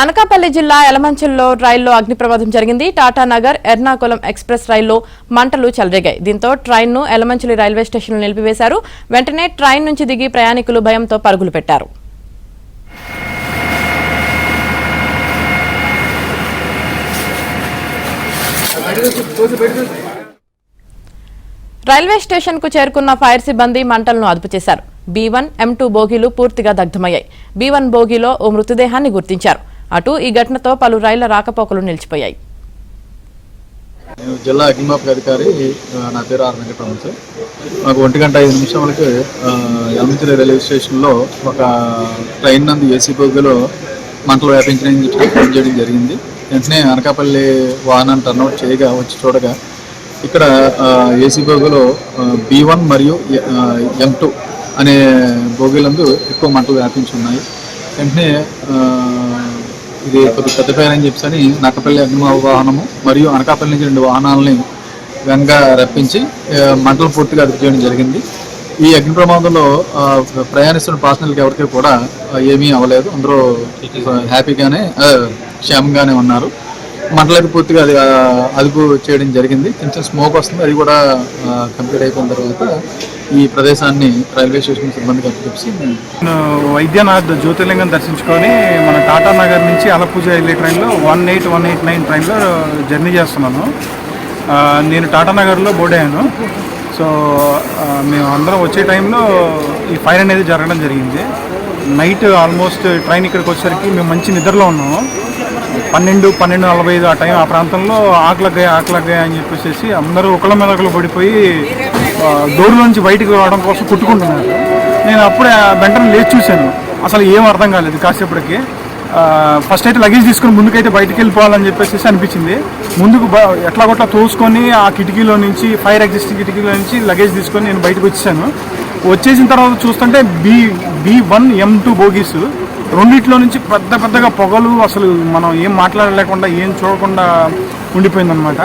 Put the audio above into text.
అనకాపల్లి జిల్లా యలమంచిలో రైల్లో అగ్ని ప్రమాదం జరిగింది. టాటానగర్ ఎర్నాకుళం ఎక్స్ప్రెస్ రైల్లో మంటలు చెలరేగాయి. దీంతో ట్రైన్ను యలమంచిలి రైల్వే స్టేషన్లో నిలిపివేశారు. వెంటనే ట్రైన్ నుంచి దిగి ప్రయాణికులు భయంతో పరుగులు పెట్టారు. రైల్వే స్టేషన్ కు చేరుకున్న ఫైర్ సిబ్బంది మంటలను అదుపు చేశారు. B1, M2 బోగీలు పూర్తిగా దగ్ధమయ్యాయి. B1 బోగీలో ఓ మృతదేహాన్ని గుర్తించారు. అటు ఈ ఘటనతో పలు రైళ్ల రాకపోకలు నిలిచిపోయాయి. జిల్లా అగ్నిమాపక అధికారి నా పేరు ఆర్ వెంకటరమణ సార్. మాకు 1:05 యలమంచిలి రైల్వే స్టేషన్లో ఒక ట్రైన్ నందు ఏసీ బోగిలో మంటలు వ్యాపించడం చేయడం జరిగింది. వెంటనే అనకాపల్లి వాహనాన్ని టర్న్అవుట్ చేయగా వచ్చి చూడగా ఇక్కడ ఏసీ బోగిలో B1 మరియు M2 అనే బోగీలందు ఎక్కువ మంటలు వ్యాపించి ఉన్నాయి. వెంటనే ఇది కొద్ది పెద్ద ఫైర్ అని చెప్పని నక్కపల్లి అగ్నిమాపక వాహనము మరియు అనకాపల్లి నుంచి 2 వాహనాలని వేగంగా రప్పించి మంటలు పూర్తిగా అదుపు చేయడం జరిగింది. ఈ అగ్ని ప్రమాదంలో ప్రయాణిస్తున్న పాసెంజర్లకు ఎవరికి కూడా ఏమీ అవ్వలేదు. అందరూ హ్యాపీగానే క్షేమంగానే ఉన్నారు. మంటలకు పూర్తిగా అది అదుపు చేయడం జరిగింది. కొంచెం స్మోక్ వస్తుంది, అది కూడా కంప్లీట్ అయిపోయిన తర్వాత ఈ ప్రదేశాన్ని రైల్వే స్టేషన్ సిబ్బందికి అప్పచెప్పి వైద్యనాథ్ జ్యోతిర్లింగం దర్శించుకొని మన టాటానగర్ నుంచి అలపూజ వెళ్ళే ట్రైన్లో 18189 ట్రైన్లో జర్నీ చేస్తున్నాను. నేను టాటానగర్లో బోర్డ్ అయ్యాను. సో మేము అందరం వచ్చే టైంలో ఈ ఫైర్ అనేది జరగడం జరిగింది. నైట్ ఆల్మోస్ట్ ట్రైన్ ఇక్కడికి వచ్చేసరికి మేము మంచి నిద్రలో ఉన్నాము. 12:45 ఆ టైం, ఆ ప్రాంతంలో ఆకలగ్గాయ అని చెప్పేసి అందరూ ఒకళ్ళ మీద ఒకళ్ళు పడిపోయి డోర్లో నుంచి బయటకు రావడం కోసం కొట్టుకుంటున్నారు. నేను అప్పుడే వెంటనే లేచి చూశాను. అసలు ఏం అర్థం కాలేదు. కాసేపటికి ఫస్ట్ అయితే లగేజ్ తీసుకొని ముందుకైతే బయటకు వెళ్ళిపోవాలని చెప్పేసి అనిపించింది. ముందుకు ఎట్లా కొట్లా తోసుకొని ఆ కిటికీలో నుంచి, ఫైర్ ఎగ్జిస్టింగ్ కిటికీలో నుంచి లగేజ్ తీసుకొని నేను బయటకు వచ్చేసాను. వచ్చేసిన తర్వాత చూస్తుంటే B1, M2 బోగీస్ రెండిట్లో నుంచి పెద్దగా పొగలు, అసలు మనం ఏం మాట్లాడలేకుండా ఏం చూడకుండా ఉండిపోయిందనమాట.